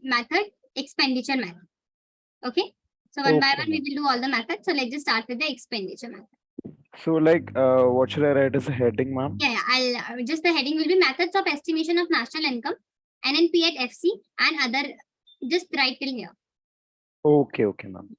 method, expenditure method. Okay. So one by one, we will do all the methods. So let's just start with the expenditure method. So like, what should I write as a heading, ma'am? Yeah, I'll just the heading will be methods of estimation of national income, NNP at FC, and other. Just write till here. Okay, ma'am.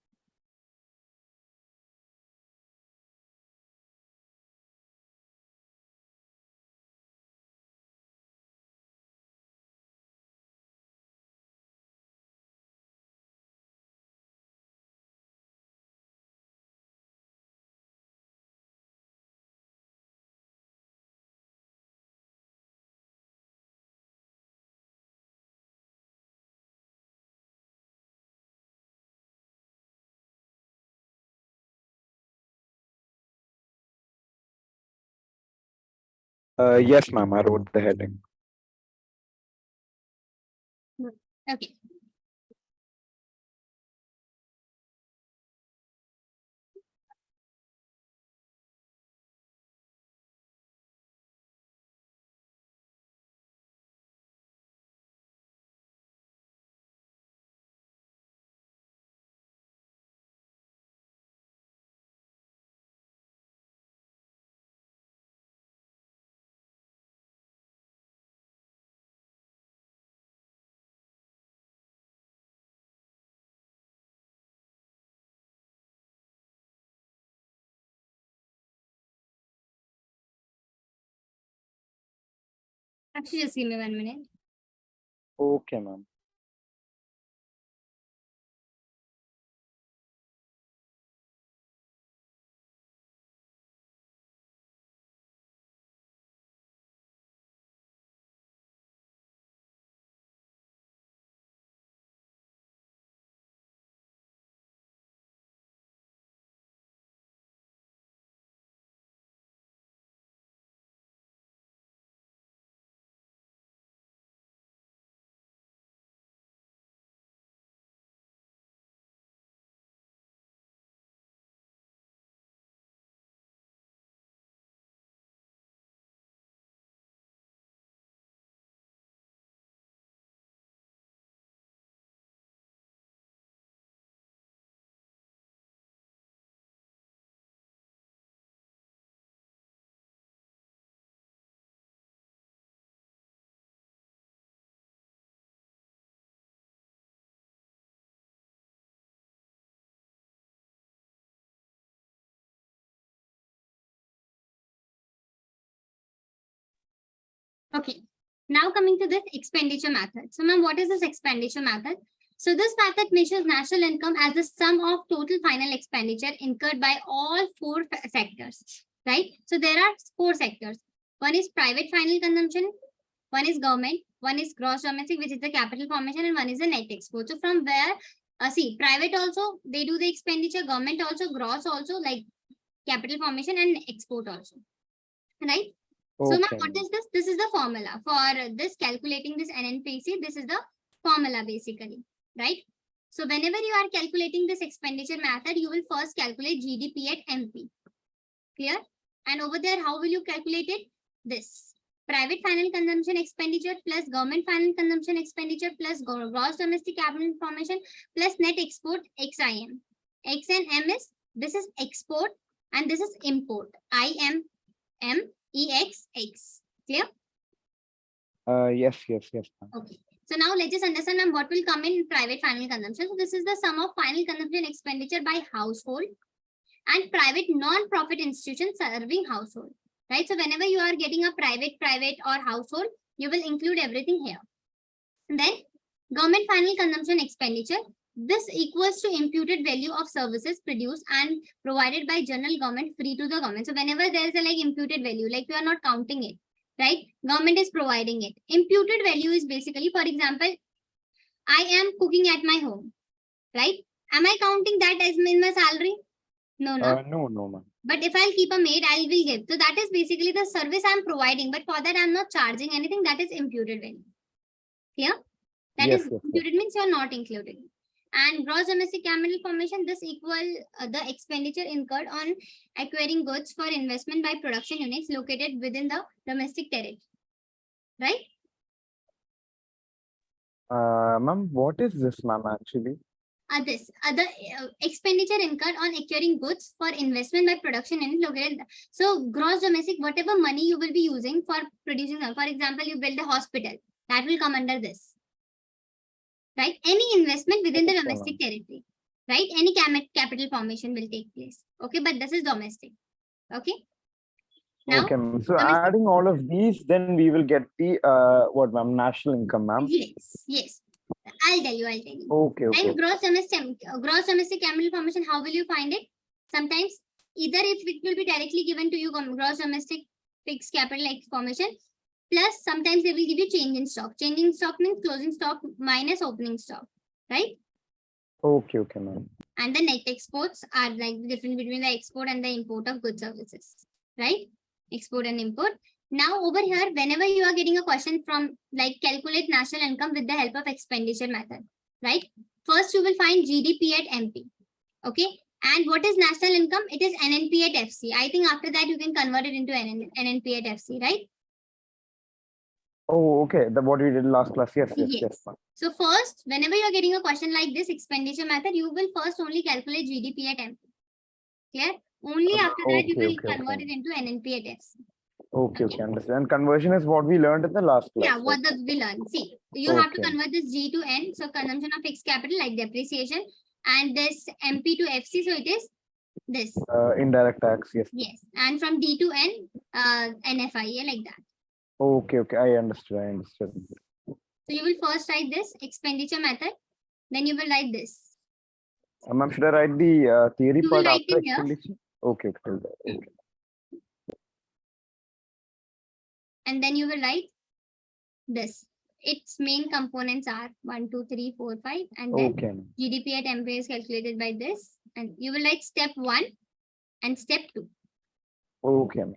Yes, ma'am. I wrote the heading. Okay. Actually, just give me 1 minute. Okay, ma'am. Okay. Now coming to this expenditure method. So, ma'am, what is this expenditure method? So, this method measures national income as the sum of total final expenditure incurred by all four sectors, right? So, there are four sectors. One is private final consumption, one is government, one is gross domestic, which is the capital formation, and one is the net export. So, from where, see, private also, they do the expenditure, government also, gross also, like capital formation and export also, right? So now Okay, what ma'am. is this? This is the formula for this calculating this NNPC. This is the formula basically, right? So whenever you are calculating this expenditure method, you will first calculate GDP at MP. Clear? And over there, how will you calculate it? This private final consumption expenditure plus government final consumption expenditure plus gross domestic capital formation plus net export XIM. X and M is this is export and this is import. IM EXX. Clear? Yes, ma'am. Okay. So now let's just understand, ma'am, what will come in private final consumption. So this is the sum of final consumption expenditure by household and private non-profit institutions serving household. Right? So whenever you are getting a private or household, you will include everything here. And then government final consumption expenditure. This equals to imputed value of services produced and provided by general government free to the government. So whenever there is a like imputed value, like you are not counting it, right? Government is providing it. Imputed value is basically, for example, I am cooking at my home, right? Am I counting that as in my salary? No, no. No, ma'am. But if I'll keep a maid, I will give. So that is basically the service I'm providing. But for that, I'm not charging anything. That is imputed value. Clear? That Yes, is yes. included means you're not included. And gross domestic capital formation, this equal the expenditure incurred on acquiring goods for investment by production units located within the domestic territory. Right? Ma'am, what is this, ma'am, actually? This other expenditure incurred on acquiring goods for investment by production in located. So gross domestic, whatever money you will be using for producing, for example, you build a hospital, that will come under this, right? Any investment within the Okay, domestic ma'am. territory, right? Any capital formation will take place. Okay, but this is domestic. Okay. Now, Okay, ma'am. So domestic. adding all of these, then we will get the what, ma'am? National income, ma'am. Yes, yes. I'll tell you. I'll tell you. Okay, okay, And okay. gross domestic capital formation. How will you find it? Sometimes either if it will be directly given to you gross domestic fixed capital like formation, plus sometimes they will give you change in stock. Change in stock means closing stock minus opening stock, right? Okay, okay, ma'am. And the net exports are like the difference between the export and the import of goods services, right? Export and import. Now over here, whenever you are getting a question from like calculate national income with the help of expenditure method, right? First you will find GDP at MP. Okay. And what is national income? It is NNP at FC. I think after that you can convert it into NNP at FC, right? Oh, okay. The what we did last class. Yes, yes, yes, Yes. ma'am. So first, whenever you're getting a question like this expenditure method, you will first only calculate GDP at MP. Clear? Only after that you Okay, will okay, convert okay. it into NNP at FC. Okay, Okay. okay, understand. And conversion is what we learned in the last Yeah, class, right? what does we learn? See, you have to Okay. convert this G to N, so consumption of fixed capital like depreciation, and this MP to FC, so it is this. Indirect tax, yes. Yes, and from D to N, NFIA like that. Okay, okay. I understood. I understood. So you will first write this expenditure method, then you will write this. Ma'am, should I write the theory You will part write after in here, expenditure? Okay, okay, till there. Okay. and then you will write this. Its main components are 1, 2, 3, 4, 5, and then Okay, ma'am. GDP at MP is calculated by this, and you will write step 1 and step 2. Okay, ma'am.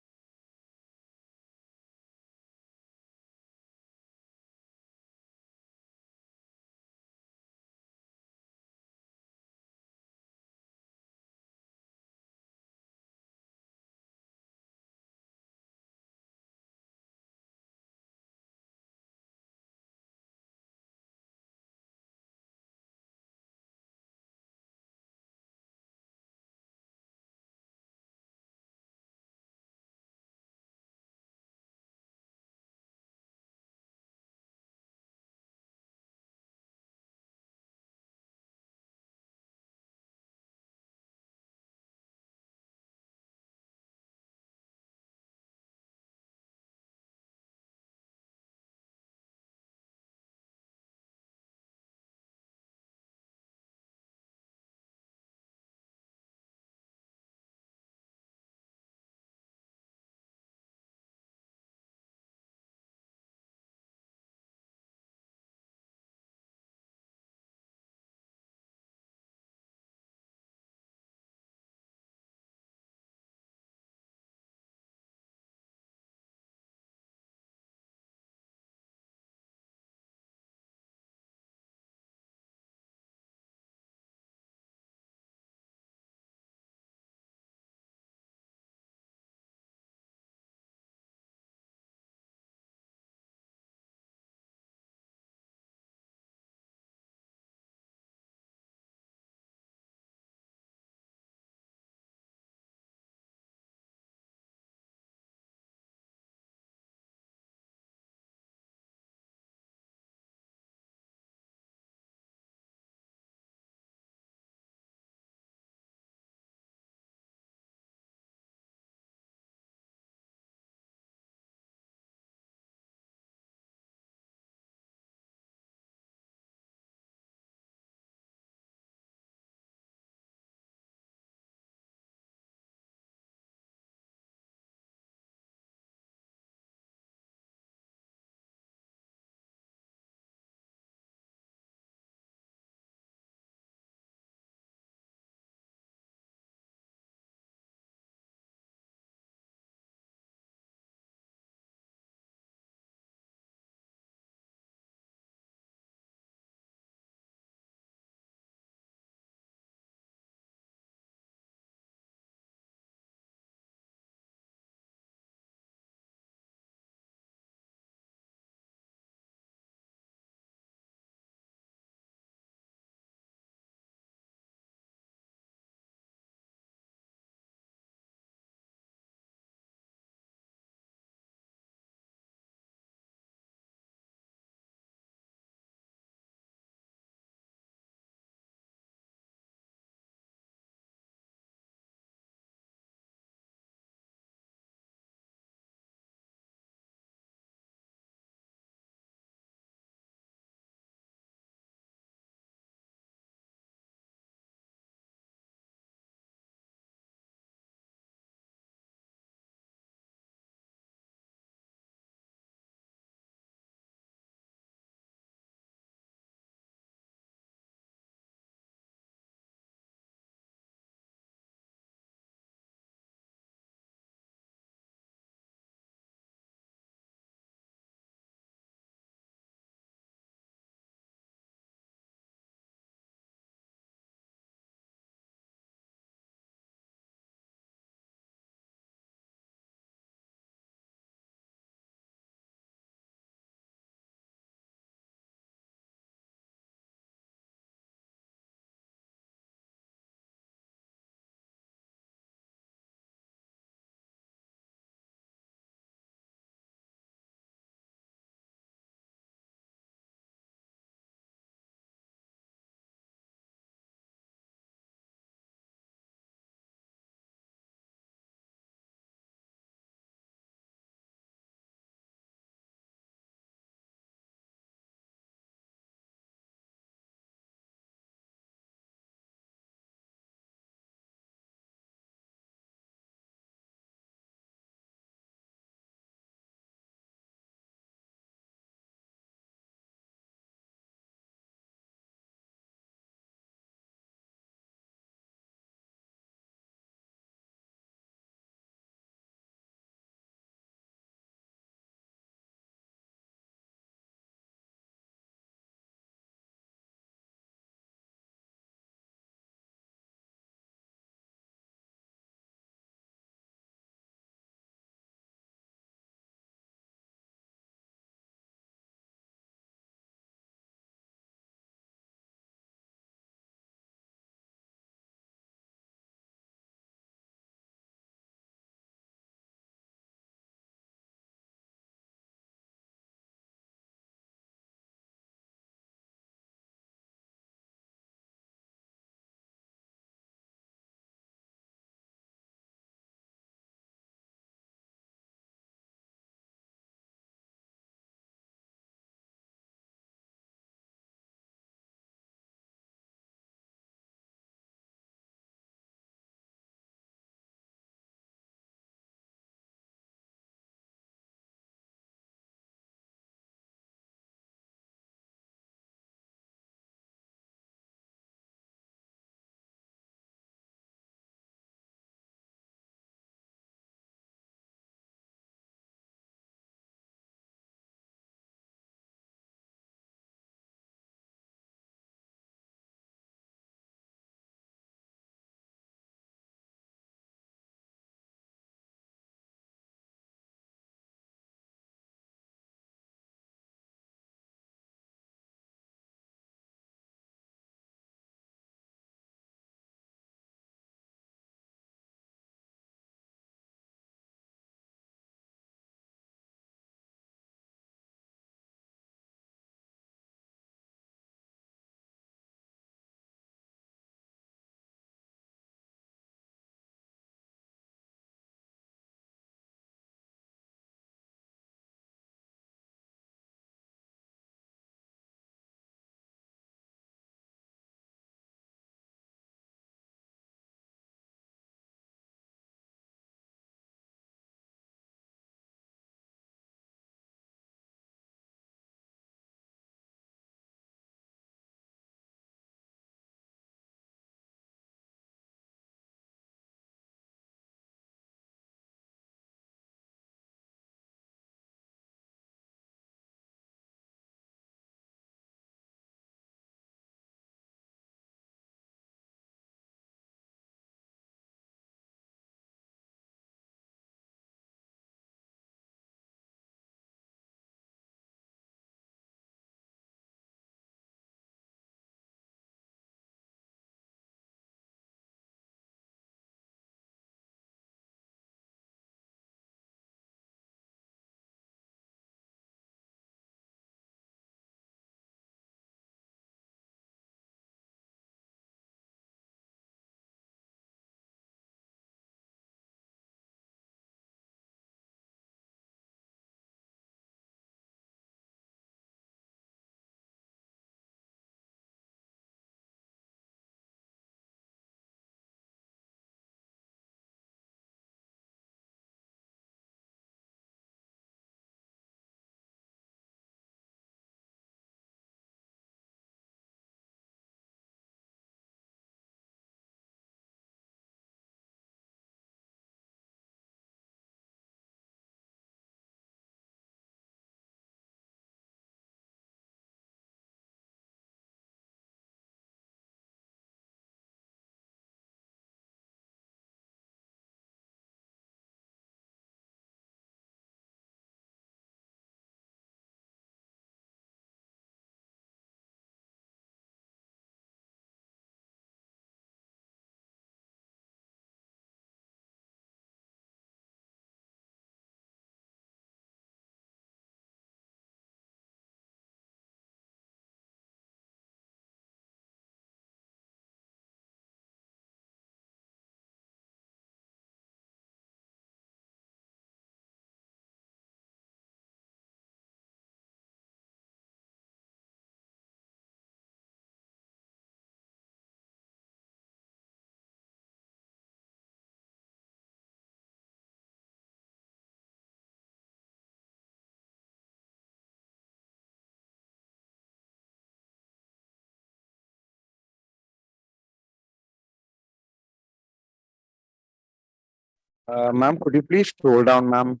Ma'am, could you please scroll down, ma'am?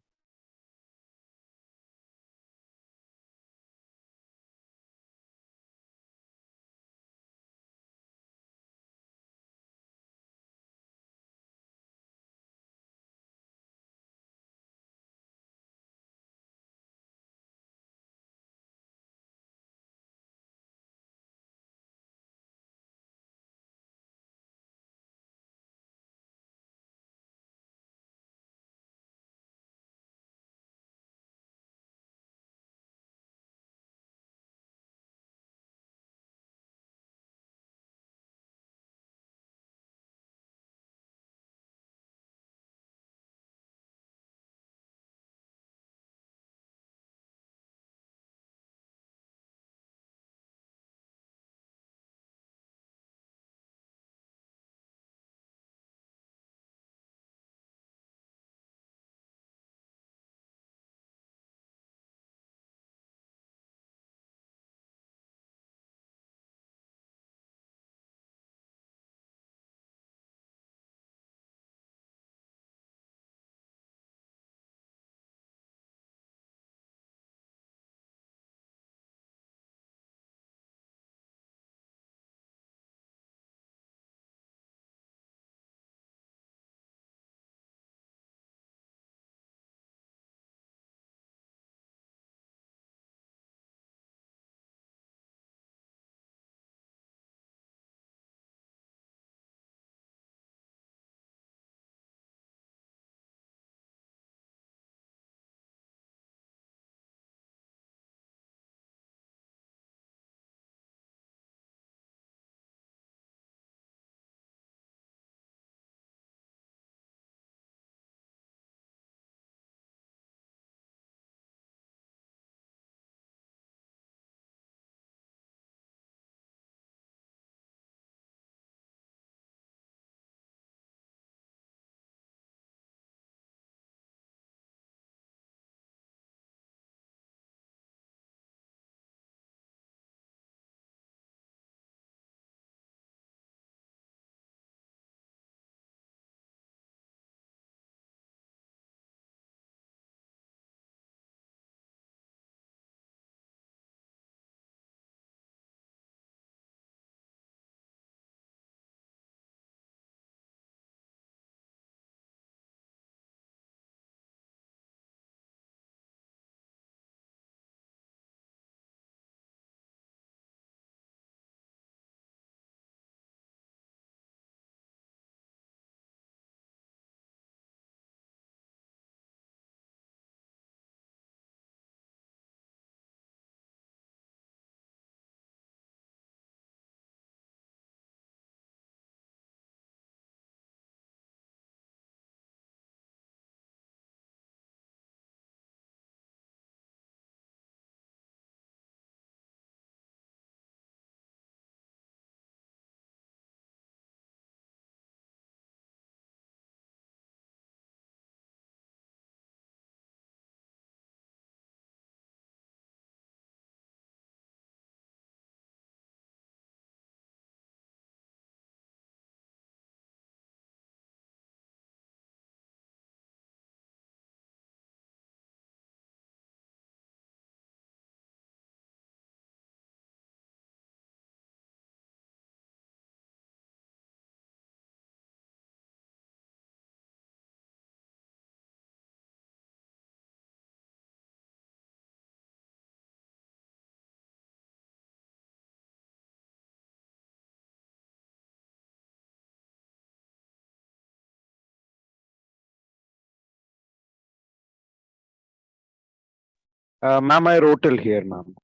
Ma'am, I wrote till here, ma'am.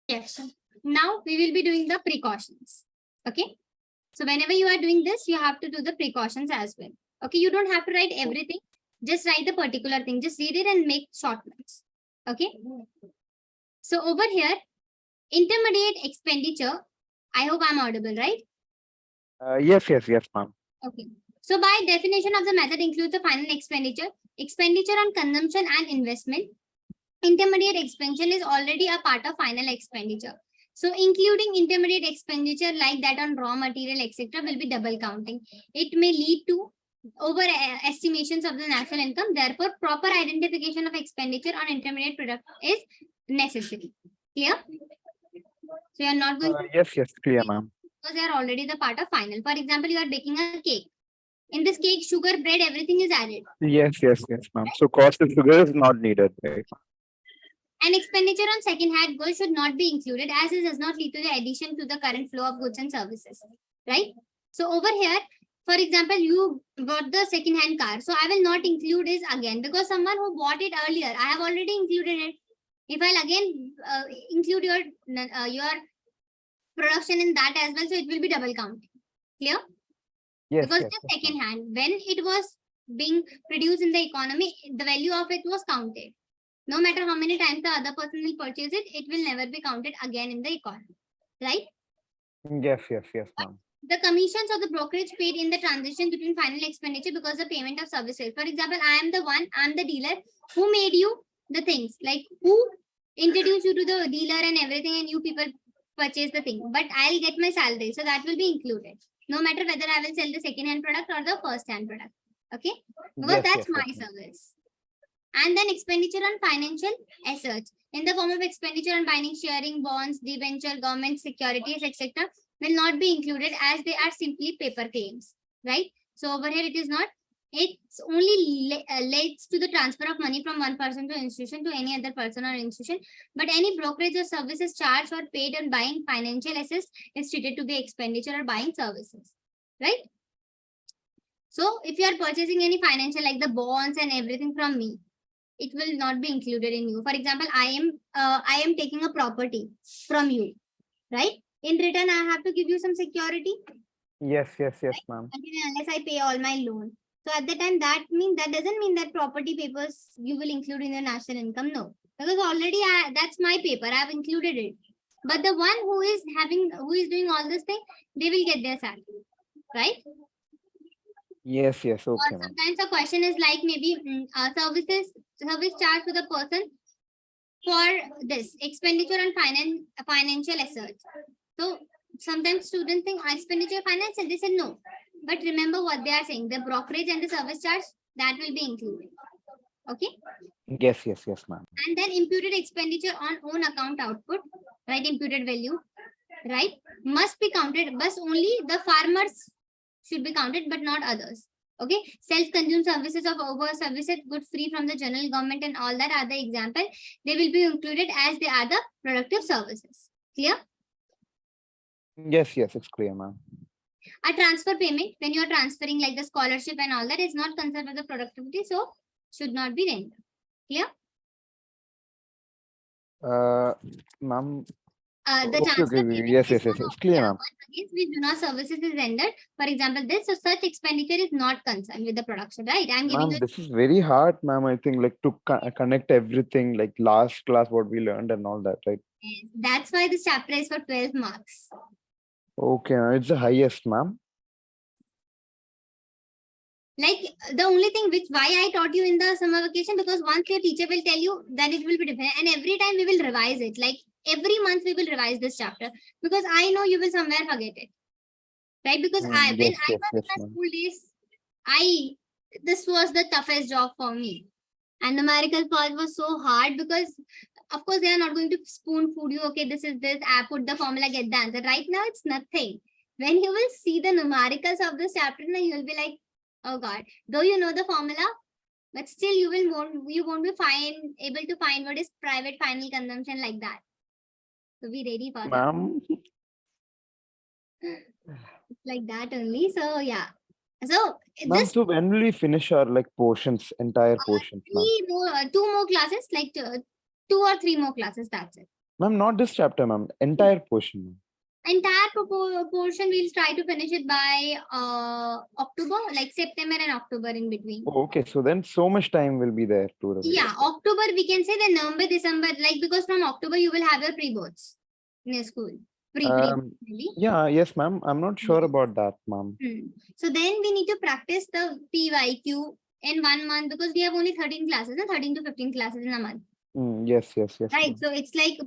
Yes. Now we will be doing the precautions. Okay. So whenever you are doing this, you have to do the precautions as well. Okay. You don't have to write everything. Just write the particular thing. Just read it and make short notes. Okay. So over here, intermediate expenditure. I hope I'm audible, right? Yes, ma'am. Okay. So by definition of the method includes the final expenditure, expenditure on consumption and investment. Intermediate expenditure is already a part of final expenditure. So including intermediate expenditure like that on raw material, etc., will be double counting. It may lead to over estimations of the national income. Therefore, proper identification of expenditure on intermediate product is necessary. Clear? So you are not going to Yes, clear, ma'am. because they are already the part of final. For example, you are baking a cake. In this cake, sugar, bread, everything is added. Yes, ma'am. So cost of sugar is not needed, right? An expenditure on second-hand goods should not be included as it does not lead to the addition to the current flow of goods and services. Right? So over here, for example, you bought the second-hand car. So I will not include this again because someone who bought it earlier, I have already included it. If I'll again include your production in that as well, so it will be double counting. Clear? Yes, Because yes, the second hand, when it was being produced in the economy, the value of it was counted. No matter how many times the other person will purchase it, it will never be counted again in the economy. Right? yes, ma'am. The commissions or the brokerage paid in the transition between final expenditure because the payment of services. For example, I'm the dealer who made you the things, like who introduced you to the dealer and everything, and you people purchase the thing. But I'll get my salary, so that will be included. No matter whether I will sell the second-hand product or the first-hand product. Okay? Because that's my service. And then expenditure on financial assets in the form of expenditure on buying, sharing, bonds, debenture, government securities, etc., will not be included as they are simply paper claims, right? So over here it is not. It's only leads to the transfer of money from one person to institution to any other person or institution. But any brokerage or services charged or paid on buying financial assets is treated to be expenditure or buying services, right? So if you are purchasing any financial like the bonds and everything from me, it will not be included in you. For example, I am taking a property from you, right? In return, I have to give you some security. Yes, ma'am. Unless I pay all my loan. So at the time, that doesn't mean that property papers you will include in your national income. No, because already that's my paper. I have included it. But the one who is doing all this thing, they will get their salary, right? Yes, okay. Sometimes the question is like maybe service charge to the person for this expenditure on financial assets. So sometimes students think expenditure finance and they said no. But remember what they are saying, the brokerage and the service charge, that will be included. Okay? Yes, ma'am. And then imputed expenditure on own account output, right? Imputed value, right? Must be counted, but only the farmers should be counted, but not others. Okay, self-consumed services of over services good free from the general government and all that are the example. They will be included as they are the productive services. Clear? Yes, it's clear, ma'am. A transfer payment, when you are transferring like the scholarship and all that, is not considered the productivity, so should not be rendered. Clear? Ma'am. The transfer payment yes, is it's clear, ma'am. Against which do not services is rendered. For example, this, so such expenditure is not concerned with the production, right? I'm giving you. This is very hard, ma'am. I think like to connect everything, like last class what we learned and all that, right? Yes, that's why this chapter is for 12 marks. Okay, it's the highest, ma'am. Like the only thing why I taught you in the summer vacation, because once your teacher will tell you, then it will be different. And every time we will revise it. Like every month we will revise this chapter because I know you will somewhere forget it. Right? Because when I was in my school days, this was the toughest job for me. And numerical part was so hard because of course they are not going to spoon food you. Okay, this is this. I put the formula, get the answer. Right now it's nothing. When you will see the numericals of this chapter, now you will be like, oh God, though you know the formula, but still you won't be able to find what is private final consumption like that. So be ready for that. It's like that only. So yeah. So this. So when will we finish our like portions, entire portions? Two more classes, like 2 or 3 more classes. That's it. Ma'am, not this chapter, ma'am. Entire portion. Entire portion we'll try to finish it by October, like September and October in between. Oh, okay, so then so much time will be there to revise. Yeah, October we can say, then November, December, like because from October you will have your pre-boards in your school. Yeah, yes, ma'am. I'm not sure about that, ma'am. So then we need to practice the PYQ in 1 month because we have only 13 classes, 13 to 15 classes in a month. Yes, yes, yes, right? ma'am. So it's like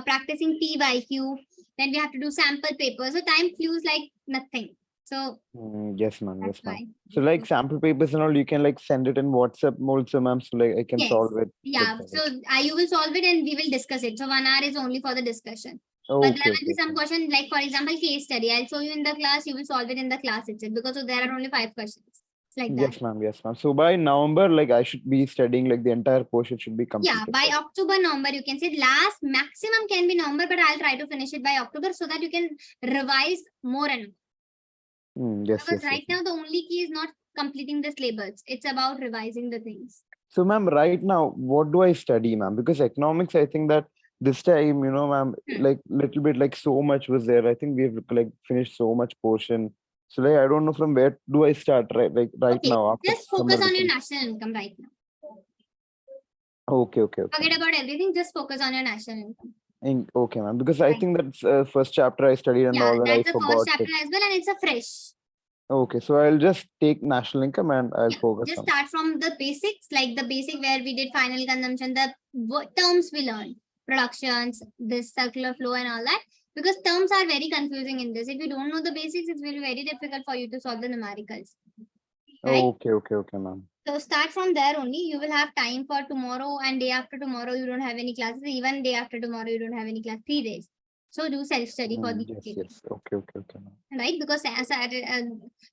practicing P by Q. Then we have to do sample paper. So time flews like nothing. So Yes, ma'am. that's Yes, ma'am. why. So like sample papers and all, you can like send it in WhatsApp also, ma'am. So like I can Yes. solve it with Yeah. So that. you will solve it and we will discuss it. So 1 hour is only for the discussion. But there Okay, will okay, be some okay. question, like for example, case study. I'll show you in the class. You will solve it in the class itself because so there are only 5 questions. It's like that. Yes, ma'am. Yes, ma'am. So by November, like I should be studying like the entire portion should be Yeah, completed, by right? October, November, you can say last maximum can be November, but I'll try to finish it by October so that you can revise more and more. Yes, Because yes, right yes, now ma'am. the only key is not completing the syllabus. It's about revising the things. So, ma'am, right now, what do I study, ma'am? Because economics, I think that this time, ma'am, Hmm. like little bit, like so much was there. I think we've like finished so much portion. So, like, I don't know from where do I start, right? Like right Okay, now after just summer focus on your vacation. national income right now. Okay, okay, okay, Forget ma'am. about everything, just focus on your national income. Okay, ma'am. Because I Right. think that's first chapter I studied and Yeah, all, and I that's the first forgot chapter it. as well, and it's a fresh. Okay, so I'll just take national income and I'll Yeah, focus just on. start from the basics, like the basic where we did final consumption, the terms we learned, productions, this circular flow, and all that. Because terms are very confusing in this. If you don't know the basics, it will be very difficult for you to solve the numericals, right? Okay, okay, okay, ma'am. So start from there only. You will have time for tomorrow and day after tomorrow. You don't have any classes. Even day after tomorrow, you don't have any class. 3 days. So do self study for these Yes, 3 days, yes. Okay, okay, okay, ma'am. right? Because Saturday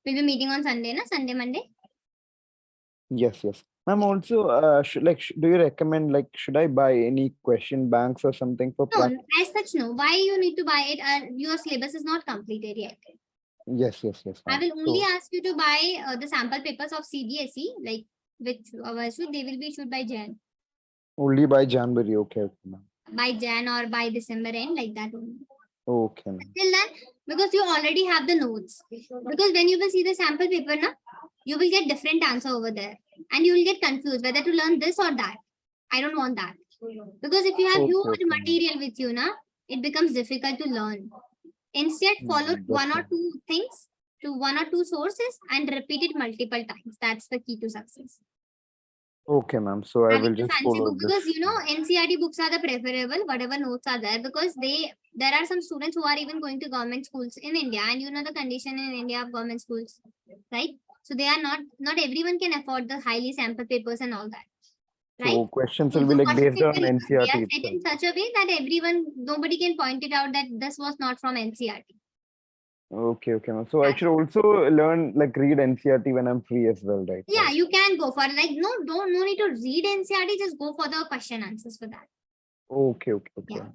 we'll be meeting on Sunday, na Sunday, Monday. Yes, yes. Ma'am, also, do you recommend, like, should I buy any question banks or something for No, practice? as such, no. Why you need to buy it? Your syllabus is not completed yet. Yes, yes, yes, I ma'am. will only So, ask you to buy the sample papers of CBSE, like which should they will be issued only by January. Okay, okay, ma'am. by Jan or by December end, like that only. Okay, ma'am. Till then, because you already have the notes. Because when you will see the sample paper, na, you will get different answer over there, and you will get confused whether to learn this or that. I don't want that. Because if you have Okay, huge okay, ma'am. material with you, na, it becomes difficult to learn. Instead, follow Yes, one or ma'am. two things to one or two sources and repeat it multiple times. That's the key to success. Okay, ma'am. So I Having will a just fancy follow book, this. because NCRT books are the preferable, whatever notes are there, because there are some students who are even going to government schools in India, and you know the condition in India of government schools, right? So they are not everyone can afford the highly sample papers and all that, right? So questions So will be the like question based on paper, they NCRT are set itself. in such a way that nobody can point it out that this was not from NCRT. Okay, okay, ma'am. So I That's should also learn, like, read NCRT when I'm free as well, right? Yeah, you can go for like no need to read NCRT, just go for the question answers for that. Okay, okay, Yeah. okay.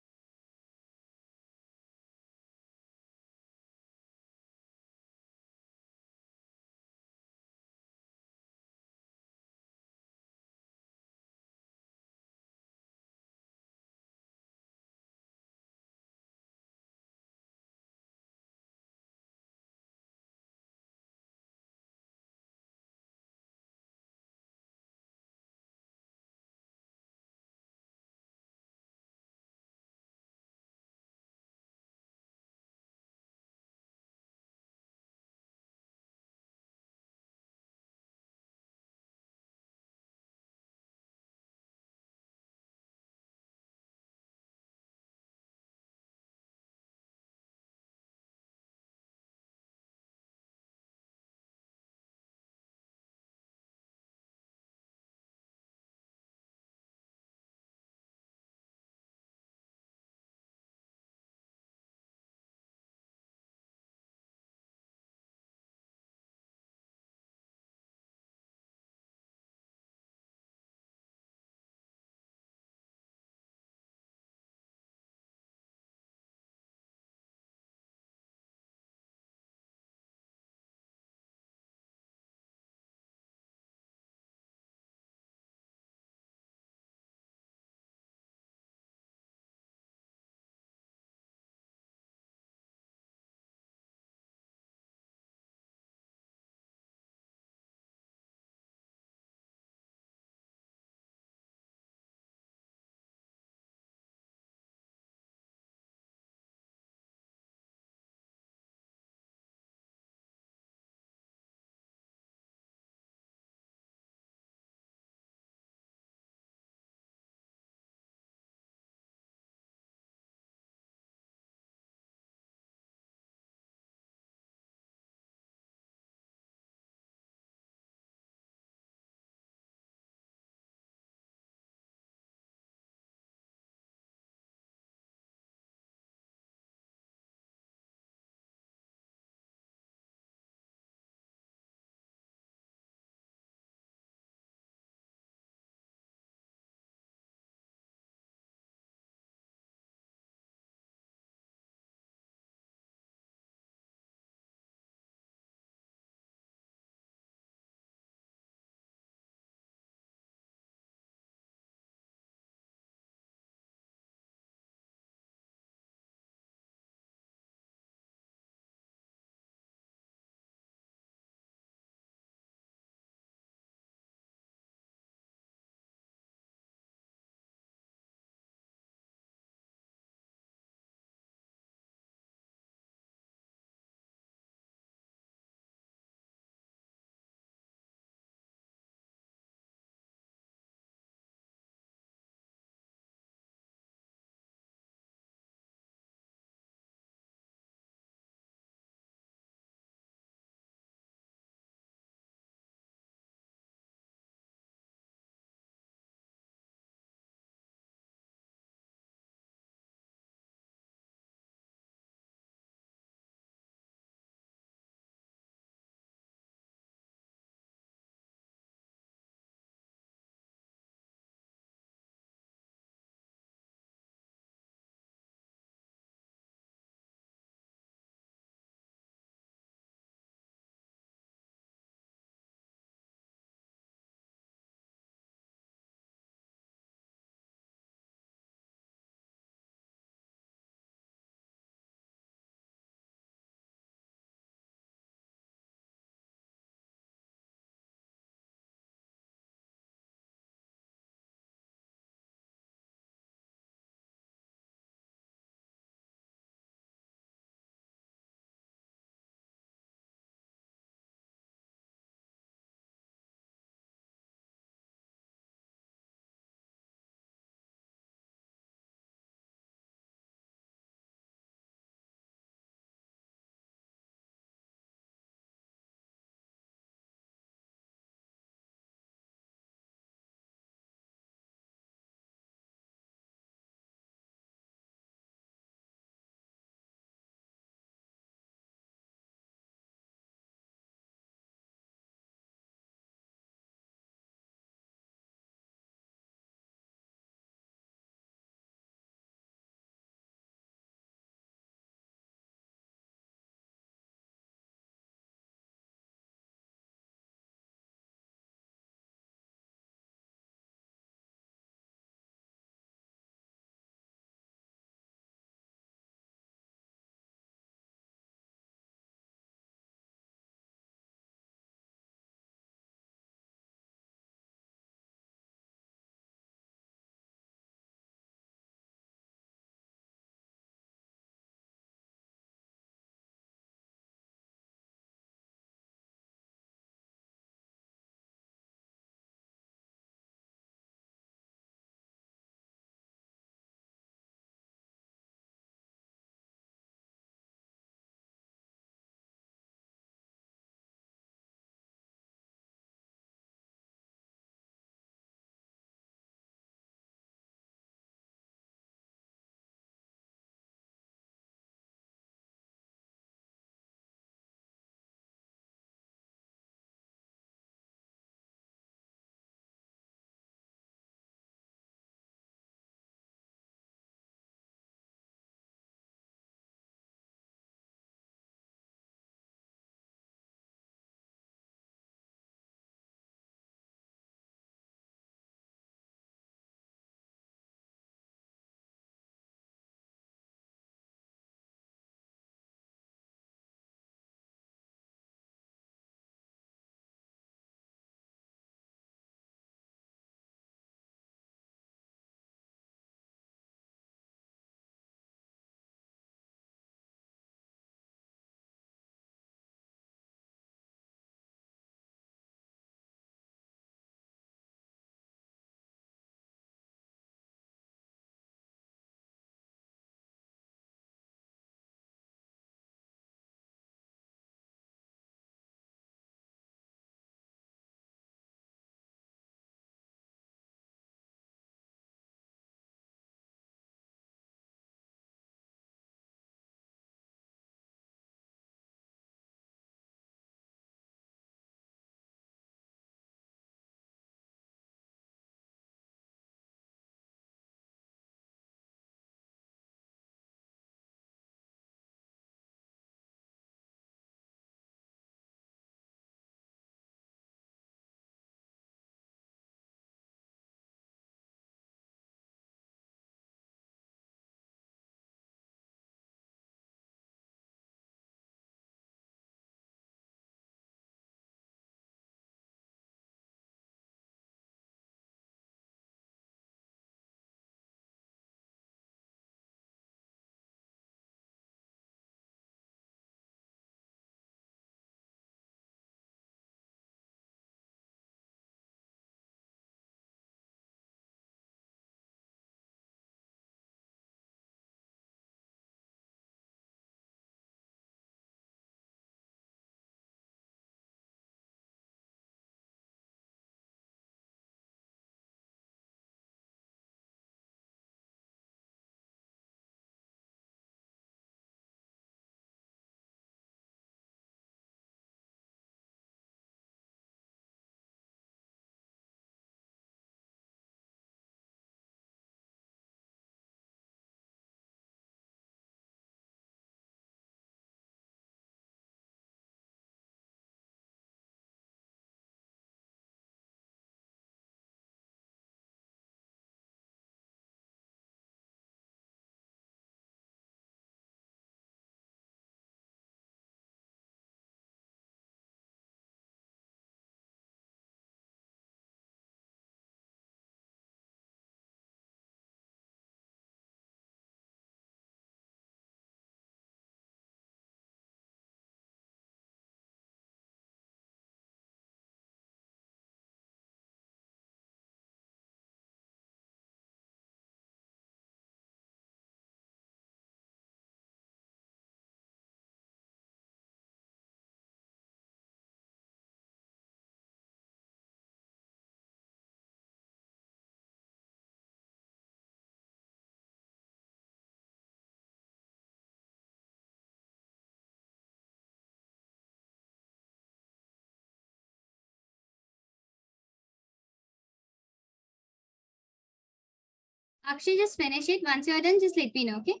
Akshay, just finish it. Once you are done, just let me know, okay?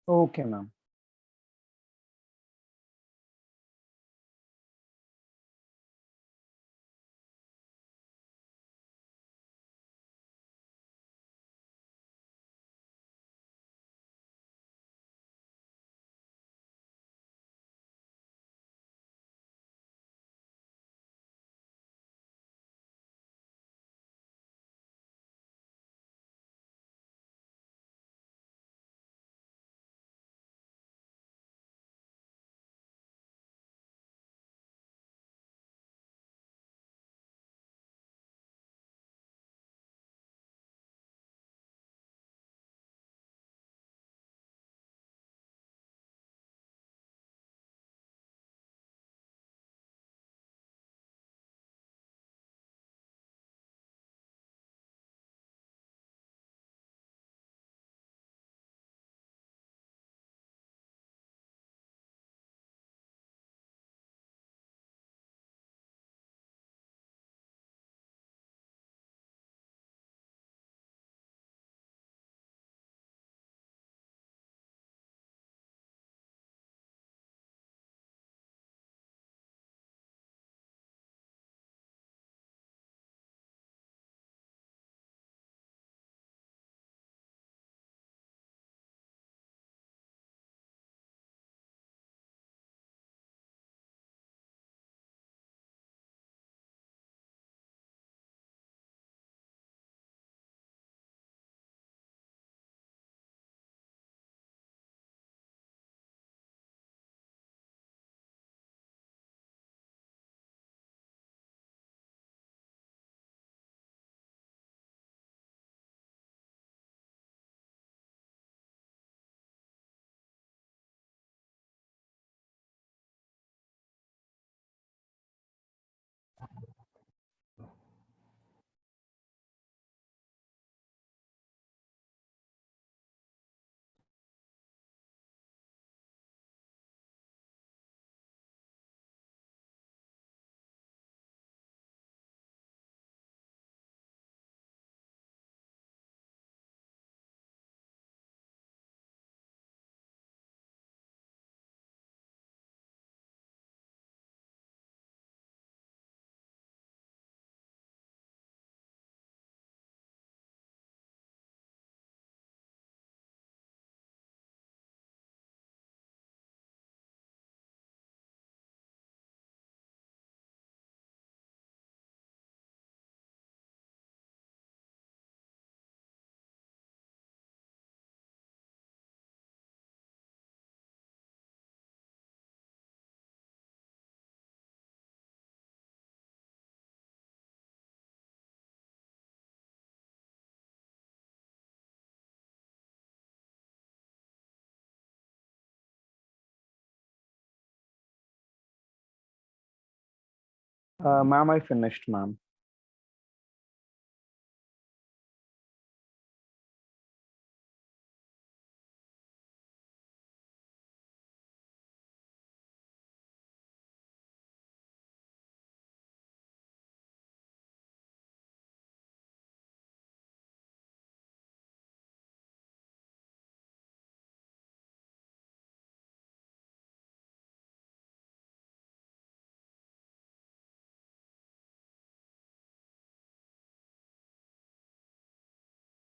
Okay, ma'am. Ma'am, I finished, ma'am.